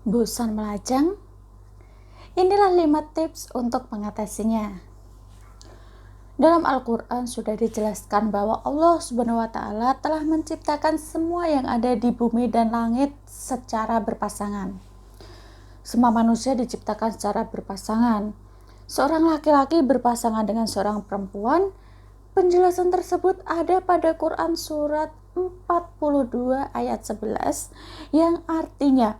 Bosan melajang? Inilah 5 tips untuk mengatasinya. Dalam Al-Quran sudah dijelaskan bahwa Allah Subhanahu wa Ta'ala telah menciptakan semua yang ada di bumi dan langit secara berpasangan. Semua manusia diciptakan secara berpasangan. Seorang laki-laki berpasangan dengan seorang perempuan. Penjelasan tersebut ada pada Quran surat 42 ayat 11 yang artinya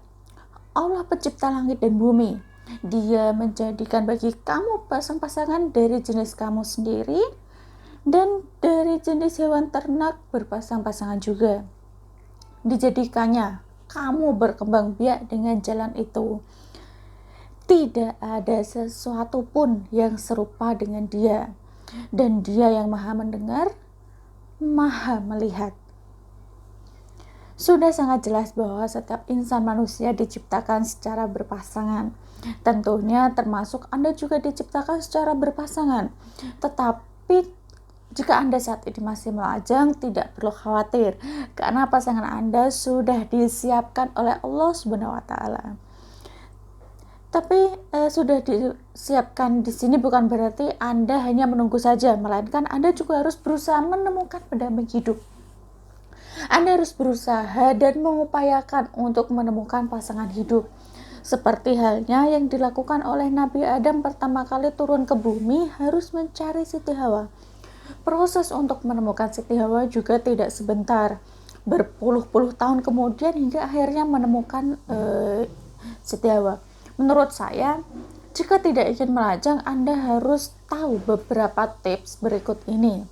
Allah pencipta langit dan bumi. Dia menjadikan bagi kamu pasang-pasangan dari jenis kamu sendiri dan dari jenis hewan ternak berpasang-pasangan juga. Dijadikannya kamu berkembang biak dengan jalan itu. Tidak ada sesuatu pun yang serupa dengan dia. Dan dia yang maha mendengar, maha melihat. Sudah sangat jelas bahwa setiap insan manusia diciptakan secara berpasangan. Tentunya termasuk Anda juga diciptakan secara berpasangan. Tetapi jika Anda saat ini masih melajang, tidak perlu khawatir karena pasangan Anda sudah disiapkan oleh Allah Subhanahu wa Ta'ala. Tapi sudah disiapkan di sini bukan berarti Anda hanya menunggu saja, melainkan Anda juga harus berusaha menemukan pendamping hidup. Anda harus berusaha dan mengupayakan untuk menemukan pasangan hidup. Seperti halnya yang dilakukan oleh Nabi Adam pertama kali turun ke bumi harus mencari Siti Hawa. Proses untuk menemukan Siti Hawa juga tidak sebentar. Berpuluh-puluh tahun kemudian hingga akhirnya menemukan Siti Hawa. Menurut saya, jika tidak ingin melajang, Anda harus tahu beberapa tips berikut ini.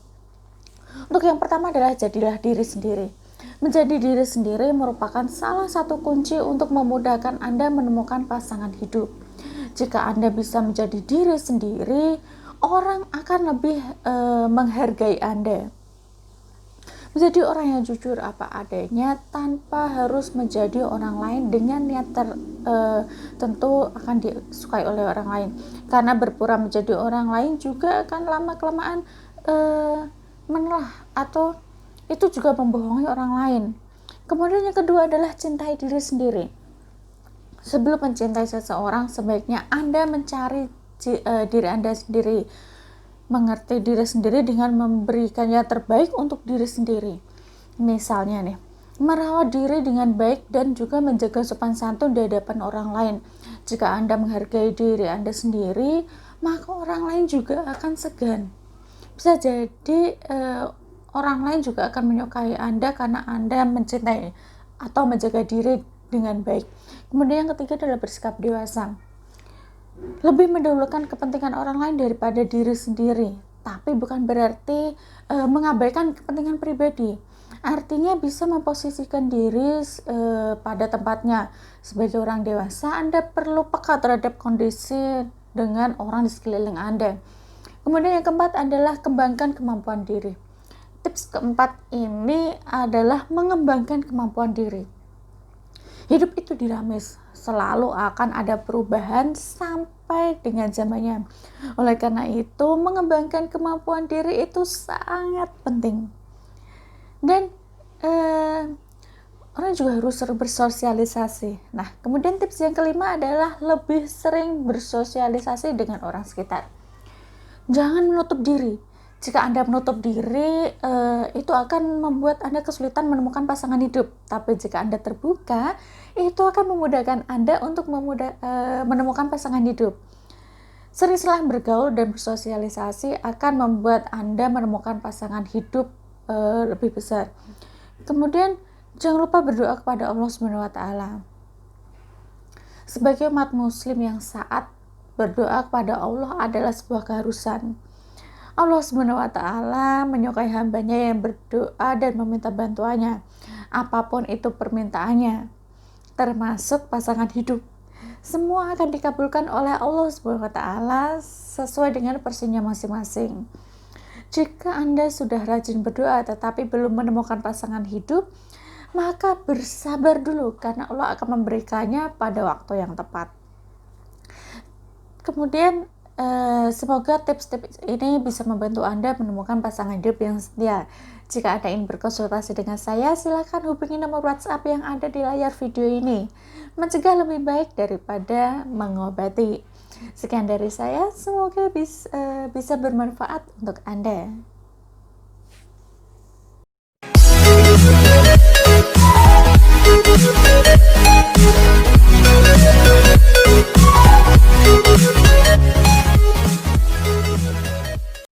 Untuk yang pertama adalah jadilah diri sendiri. Menjadi diri sendiri merupakan salah satu kunci untuk memudahkan Anda menemukan pasangan hidup. Jika Anda bisa menjadi diri sendiri, orang akan lebih menghargai Anda. Menjadi orang yang jujur apa adanya tanpa harus menjadi orang lain dengan niat tentu akan disukai oleh orang lain. Karena berpura menjadi orang lain juga akan lama-kelamaan menelah atau itu juga membohongi orang lain. Kemudian yang kedua adalah cintai diri sendiri. Sebelum mencintai seseorang, sebaiknya Anda mencari diri Anda sendiri, mengerti diri sendiri dengan memberikan yang terbaik untuk diri sendiri. Misalnya nih, merawat diri dengan baik dan juga menjaga sopan santun di hadapan orang lain. Jika Anda menghargai diri Anda sendiri, maka orang lain juga akan segan. Bisa jadi orang lain juga akan menyukai Anda karena Anda mencintai atau menjaga diri dengan baik. Kemudian yang ketiga adalah bersikap dewasa. Lebih mendahulukan kepentingan orang lain daripada diri sendiri. Tapi bukan berarti mengabaikan kepentingan pribadi. Artinya bisa memposisikan diri pada tempatnya. Sebagai orang dewasa, Anda perlu peka terhadap kondisi dengan orang di sekeliling Anda. Kemudian yang keempat adalah kembangkan kemampuan diri. Tips keempat ini adalah mengembangkan kemampuan diri. Hidup itu dinamis, selalu akan ada perubahan sampai dengan zamannya. Oleh karena itu, mengembangkan kemampuan diri itu sangat penting. Dan orang juga harus sering bersosialisasi. Nah, kemudian tips yang kelima adalah lebih sering bersosialisasi dengan orang sekitar. Jangan menutup diri. Jika Anda menutup diri, itu akan membuat Anda kesulitan menemukan pasangan hidup. Tapi jika Anda terbuka, itu akan memudahkan Anda untuk menemukan pasangan hidup. Sering-sering bergaul dan bersosialisasi akan membuat Anda menemukan pasangan hidup lebih besar. Kemudian, jangan lupa berdoa kepada Allah Subhanahu wa Ta'ala. Sebagai umat muslim yang saat berdoa kepada Allah adalah sebuah keharusan. Allah Subhanahu wa Ta'ala menyukai hambanya yang berdoa dan meminta bantuannya, apapun itu permintaannya, termasuk pasangan hidup. Semua akan dikabulkan oleh Allah Subhanahu wa Ta'ala sesuai dengan porsinya masing-masing. Jika Anda sudah rajin berdoa tetapi belum menemukan pasangan hidup, maka bersabar dulu karena Allah akan memberikannya pada waktu yang tepat. Kemudian semoga tips-tips ini bisa membantu Anda menemukan pasangan hidup yang setia. Jika Anda ingin berkonsultasi dengan saya, silakan hubungi nomor WhatsApp yang ada di layar video ini. Mencegah lebih baik daripada mengobati. Sekian dari saya, semoga bisa bermanfaat untuk Anda.